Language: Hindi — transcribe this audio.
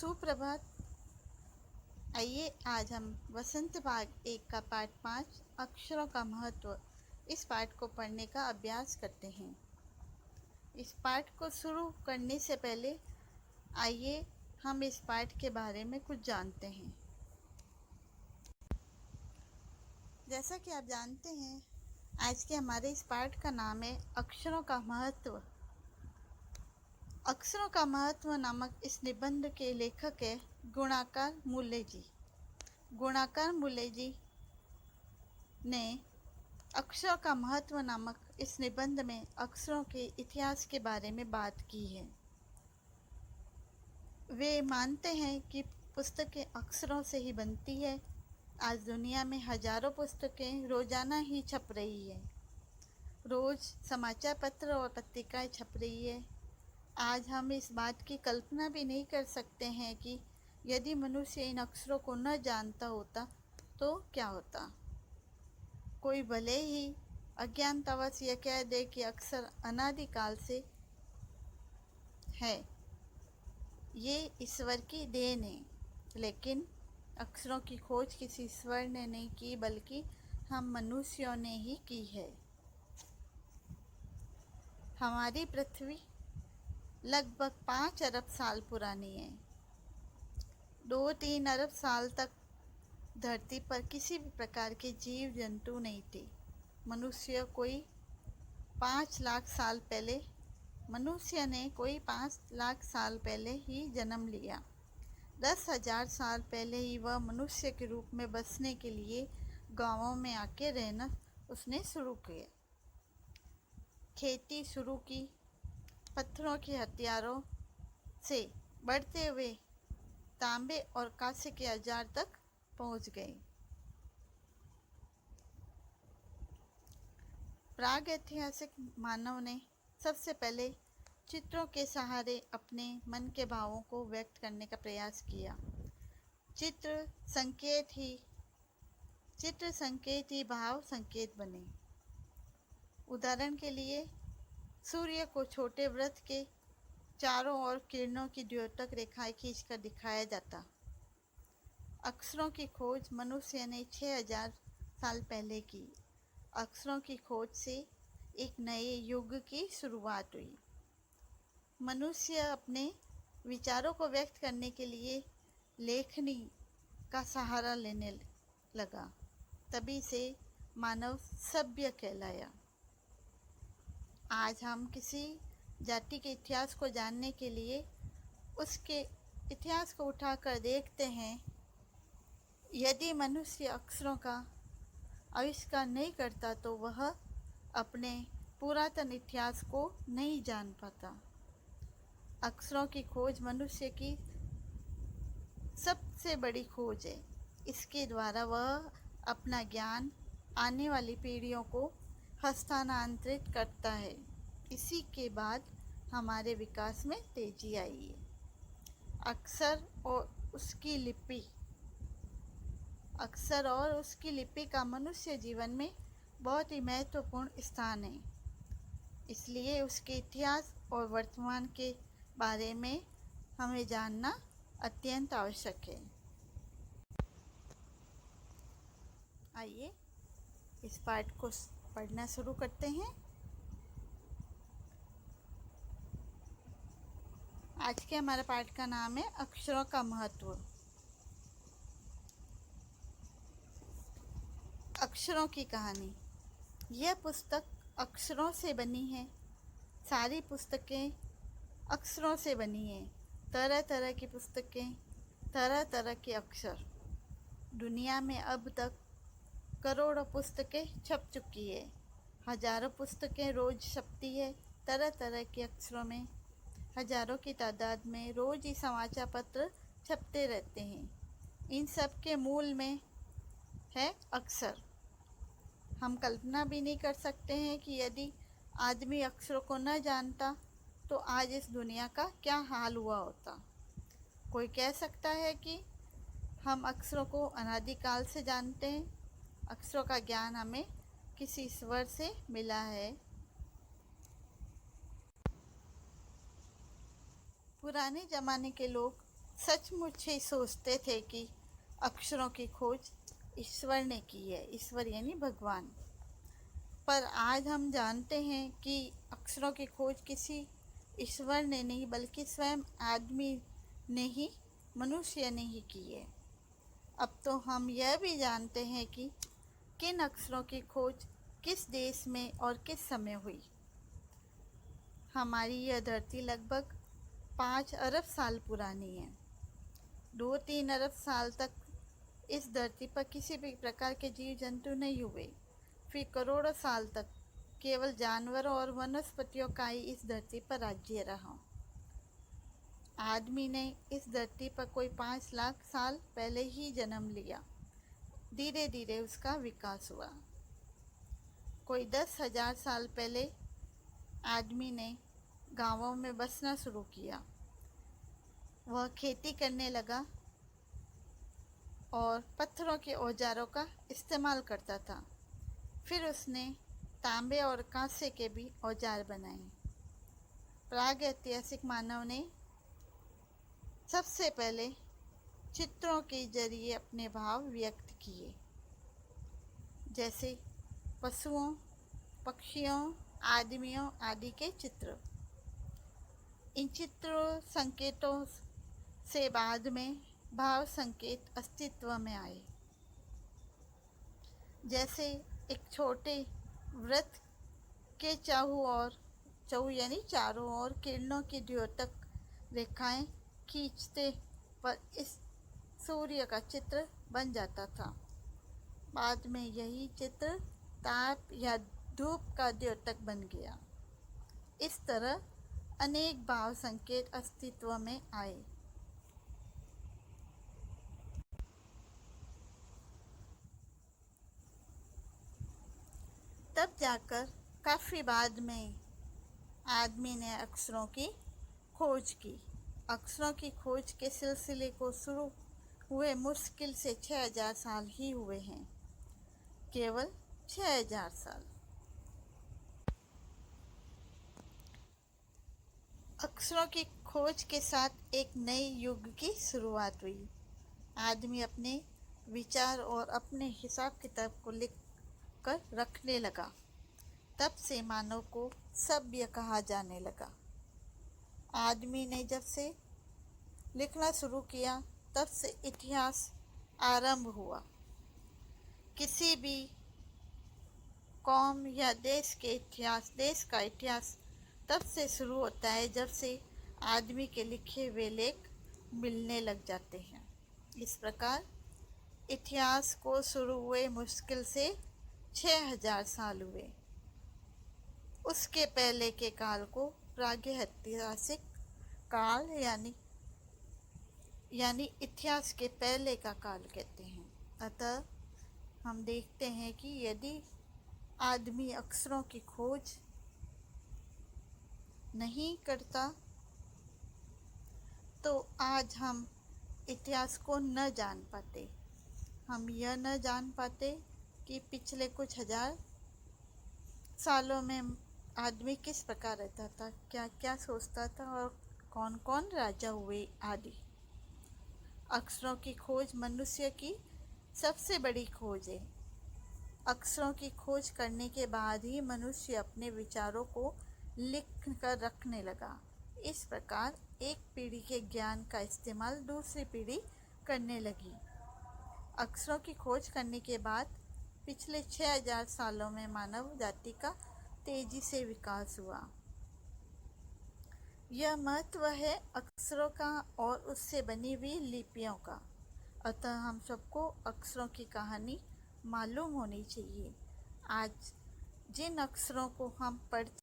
सुप्रभात। आइए आज हम वसंत भाग 1 का पाठ 5 अक्षरों का महत्व इस पाठ को पढ़ने का अभ्यास करते हैं। इस पाठ को शुरू करने से पहले आइए हम इस पाठ के बारे में कुछ जानते हैं। जैसा कि आप जानते हैं, आज के हमारे इस पाठ का नाम है अक्षरों का महत्व। अक्षरों का महत्व नामक इस निबंध के लेखक है गुणाकर मूले जी। गुणाकर मूले जी ने अक्षरों का महत्व नामक इस निबंध में अक्षरों के इतिहास के बारे में बात की है। वे मानते हैं कि पुस्तकें अक्षरों से ही बनती है। आज दुनिया में हजारों पुस्तकें रोजाना ही छप रही है। रोज समाचार पत्र और पत्रिकाएं छप रही है। आज हम इस बात की कल्पना भी नहीं कर सकते हैं कि यदि मनुष्य इन अक्षरों को न जानता होता तो क्या होता। कोई भले ही अज्ञानतावश यह कह दे कि अक्षर अनादिकाल से है, ये ईश्वर की देन है, लेकिन अक्षरों की खोज किसी ईश्वर ने नहीं की बल्कि हम मनुष्यों ने ही की है। हमारी पृथ्वी लगभग 5 अरब साल पुरानी है। 2-3 अरब साल तक धरती पर किसी भी प्रकार के जीव जंतु नहीं थे। मनुष्य ने कोई 5 लाख साल पहले ही जन्म लिया। 10,000 साल पहले ही वह मनुष्य के रूप में बसने के लिए गांवों में आके रहना उसने शुरू किया। खेती शुरू की। पत्थरों के हथियारों से बढ़ते हुए तांबे और कांसे के औजार तक पहुंच गए। प्रागैतिहासिक मानव ने सबसे पहले चित्रों के सहारे अपने मन के भावों को व्यक्त करने का प्रयास किया। चित्र संकेत ही भाव संकेत बने। उदाहरण के लिए सूर्य को छोटे वृत्त के चारों ओर किरणों की द्योतक रेखाएं खींचकर दिखाया जाता। अक्षरों की खोज मनुष्य ने 6,000 साल पहले की। अक्षरों की खोज से एक नए युग की शुरुआत हुई। मनुष्य अपने विचारों को व्यक्त करने के लिए लेखनी का सहारा लेने लगा। तभी से मानव सभ्य कहलाया। आज हम किसी जाति के इतिहास को जानने के लिए उसके इतिहास को उठाकर देखते हैं। यदि मनुष्य अक्षरों का आविष्कार नहीं करता तो वह अपने पुरातन इतिहास को नहीं जान पाता। अक्षरों की खोज मनुष्य की सबसे बड़ी खोज है। इसके द्वारा वह अपना ज्ञान आने वाली पीढ़ियों को हस्तांतरित करता है। इसी के बाद हमारे विकास में तेजी आई है। अक्षर और उसकी लिपि का मनुष्य जीवन में बहुत ही महत्वपूर्ण स्थान है। इसलिए उसके इतिहास और वर्तमान के बारे में हमें जानना अत्यंत आवश्यक है। आइए इस पाठ को पढ़ना शुरू करते हैं। आज के हमारे पाठ का नाम है अक्षरों का महत्व। अक्षरों की कहानी। यह पुस्तक अक्षरों से बनी है। सारी पुस्तकें अक्षरों से बनी हैं। तरह तरह की पुस्तकें, तरह तरह के अक्षर। दुनिया में अब तक करोड़ों पुस्तकें छप चुकी है। हजारों पुस्तकें रोज छपती है। तरह तरह के अक्षरों में हजारों की तादाद में रोज ही समाचार पत्र छपते रहते हैं। इन सब के मूल में है अक्षर। हम कल्पना भी नहीं कर सकते हैं कि यदि आदमी अक्षरों को न जानता तो आज इस दुनिया का क्या हाल हुआ होता। कोई कह सकता है कि हम अक्षरों को अनादिकाल से जानते हैं। अक्षरों का ज्ञान हमें किसी ईश्वर से मिला है। पुराने ज़माने के लोग सचमुच ही सोचते थे कि अक्षरों की खोज ईश्वर ने की है, ईश्वर यानी भगवान। पर आज हम जानते हैं कि अक्षरों की खोज किसी ईश्वर ने नहीं बल्कि स्वयं आदमी ने ही, मनुष्य ने ही की है। अब तो हम यह भी जानते हैं कि किन अक्षरों की खोज किस देश में और किस समय हुई। हमारी यह धरती लगभग 5 अरब साल पुरानी है। 2-3 अरब साल तक इस धरती पर किसी भी प्रकार के जीव जंतु नहीं हुए। फिर करोड़ों साल तक केवल जानवरों और वनस्पतियों का ही इस धरती पर राज्य रहा। आदमी ने इस धरती पर कोई 5 लाख साल पहले ही जन्म लिया। धीरे धीरे उसका विकास हुआ। कोई 10,000 साल पहले आदमी ने गांवों में बसना शुरू किया। वह खेती करने लगा और पत्थरों के औजारों का इस्तेमाल करता था। फिर उसने तांबे और कांसे के भी औजार बनाए। प्रागैतिहासिक मानव ने सबसे पहले चित्रों के जरिए अपने भाव व्यक्त किए, जैसे पशुओं, पक्षियों, आदमियों आदि के चित्र। इन चित्रों संकेतों से बाद में भाव संकेत अस्तित्व में आए। जैसे एक छोटे वृत्त के चाहू यानी चारों ओर किरणों की द्योतक रेखाएं खींचते पर इस सूर्य का चित्र बन जाता था। बाद में यही चित्र ताप या धूप का द्योतक बन गया। इस तरह अनेक भाव संकेत अस्तित्व में आए। तब जाकर काफ़ी बाद में आदमी ने अक्षरों की खोज की। अक्षरों की खोज के सिलसिले को शुरू हुए मुश्किल से 6,000 साल ही हुए हैं, केवल 6,000 साल। अक्षरों की खोज के साथ एक नए युग की शुरुआत हुई। आदमी अपने विचार और अपने हिसाब किताब को लिख कर रखने लगा। तब से मानव को सभ्य कहा जाने लगा। आदमी ने जब से लिखना शुरू किया तब से इतिहास आरंभ हुआ। किसी भी कौम या देश का इतिहास तब से शुरू होता है जब से आदमी के लिखे हुए लेख मिलने लग जाते हैं। इस प्रकार इतिहास को शुरू हुए मुश्किल से 6,000 साल हुए। उसके पहले के काल को प्रागैतिहासिक काल यानी इतिहास के पहले का काल कहते हैं। अतः हम देखते हैं कि यदि आदमी अक्षरों की खोज नहीं करता तो आज हम इतिहास को न जान पाते। हम यह न जान पाते कि पिछले कुछ हजार सालों में आदमी किस प्रकार रहता था, क्या क्या सोचता था और कौन कौन राजा हुए आदि। अक्षरों की खोज मनुष्य की सबसे बड़ी खोज है। अक्षरों की खोज करने के बाद ही मनुष्य अपने विचारों को लिख कर रखने लगा। इस प्रकार एक पीढ़ी के ज्ञान का इस्तेमाल दूसरी पीढ़ी करने लगी। अक्षरों की खोज करने के बाद पिछले 6,000 सालों में मानव जाति का तेजी से विकास हुआ। यह महत्व है अक्षरों का और उससे बनी हुई लिपियों का। अतः हम सबको अक्षरों की कहानी मालूम होनी चाहिए। आज जिन अक्षरों को हम पढ़ते